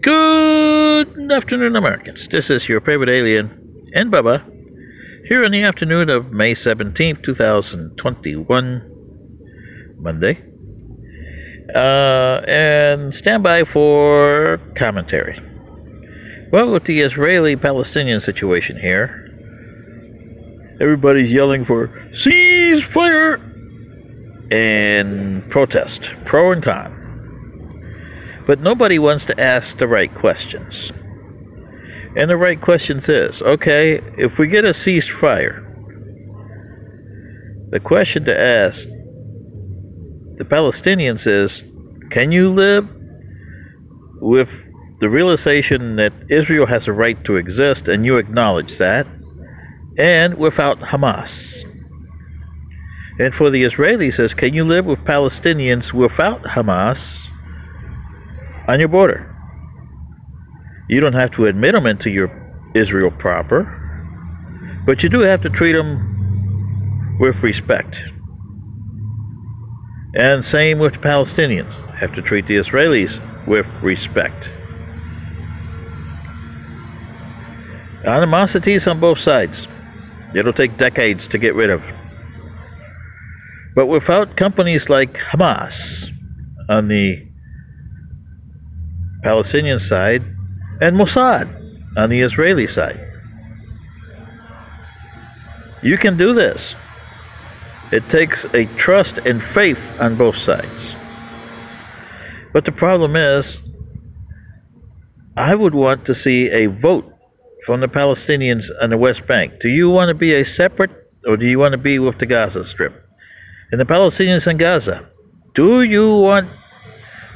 Good afternoon, Americans. This is your favorite alien and Bubba here in the afternoon of May 17th, 2021, Monday. And stand by for commentary. Well, with the Israeli-Palestinian situation here, everybody's yelling for ceasefire and protest, pro and con. But nobody wants to ask the right questions. And the right questions is, okay, if we get a ceasefire, the question to ask the Palestinians is, can you live with the realization that Israel has a right to exist and you acknowledge that, and without Hamas? And for the Israelis is, can you live with Palestinians without Hamas on your border? You don't have to admit them into your Israel proper, but you do have to treat them with respect. And same with the Palestinians. Have to treat the Israelis with respect. Animosities on both sides. It'll take decades to get rid of. But without companies like Hamas on the Palestinian side and Mossad on the Israeli side, you can do this. It takes a trust and faith on both sides. But the problem is, I would want to see a vote from the Palestinians on the West Bank. Do you want to be a separate, or do you want to be with the Gaza Strip? And the Palestinians in Gaza, do you want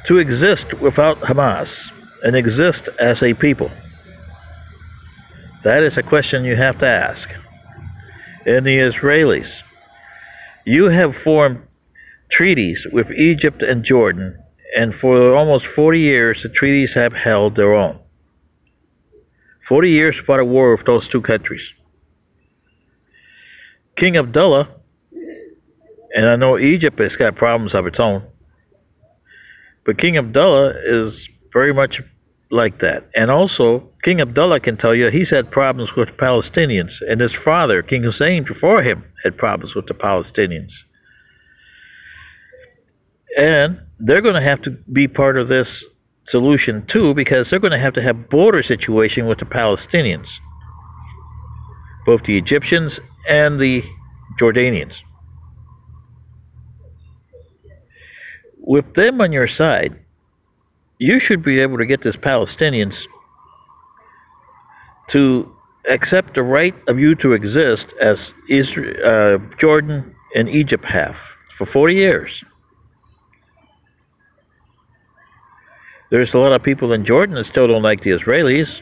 to exist without Hamas and exist as a people? That is a question you have to ask. And the Israelis, you have formed treaties with Egypt and Jordan, and for almost 40 years the treaties have held their own. 40 years without a war with those two countries. King Abdullah, and I know Egypt has got problems of its own, but King Abdullah is very much like that. And also, King Abdullah can tell you he's had problems with the Palestinians, and his father, King Hussein, before him, had problems with the Palestinians. And they're going to have to be part of this solution too, because they're going to have border situation with the Palestinians, both the Egyptians and the Jordanians. With them on your side, you should be able to get these Palestinians to accept the right of you to exist as Israel, Jordan and Egypt have for 40 years. There's a lot of people in Jordan that still don't like the Israelis,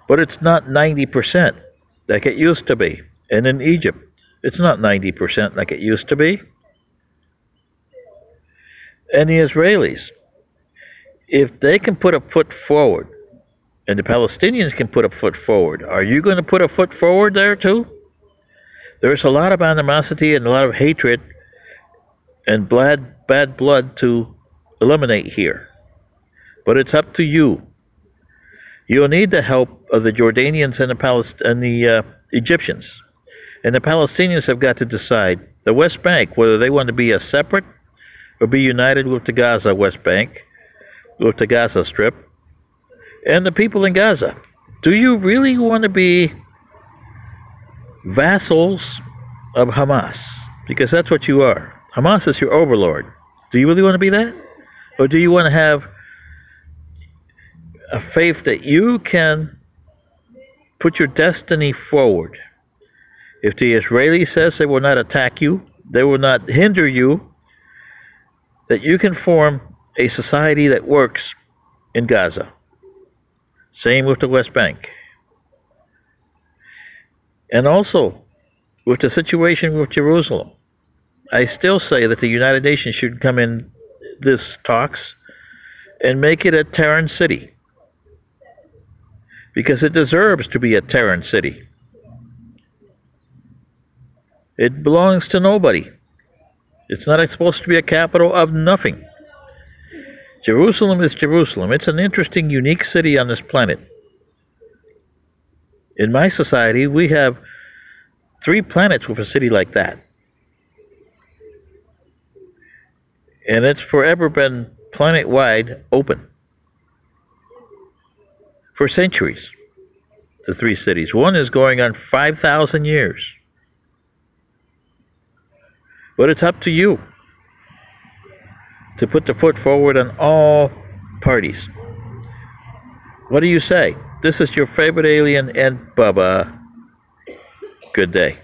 but it's not 90% like it used to be. And in Egypt, it's not 90% like it used to be. And the Israelis, if they can put a foot forward, and the Palestinians can put a foot forward, are you going to put a foot forward there too? There's a lot of animosity and a lot of hatred and bad blood to eliminate here. But it's up to you. You'll need the help of the Jordanians and the Egyptians. And the Palestinians have got to decide, the West Bank, whether they want to be a separate or be united with the Gaza West Bank, with the Gaza Strip, and the people in Gaza. Do you really want to be vassals of Hamas? Because that's what you are. Hamas is your overlord. Do you really want to be that? Or do you want to have a faith that you can put your destiny forward? If the Israeli says they will not attack you, they will not hinder you, that you can form a society that works in Gaza. Same with the West Bank. And also, with the situation with Jerusalem, I still say that the United Nations should come in this talks and make it a Terran city, because it deserves to be a Terran city. It belongs to nobody. It's not supposed to be a capital of nothing. Jerusalem is Jerusalem. It's an interesting, unique city on this planet. In my society, we have 3 planets with a city like that. And it's forever been planet-wide open. For centuries, the 3 cities. One is going on 5,000 years. But it's up to you to put the foot forward on all parties. What do you say? This is your favorite alien and Bubba. Good day.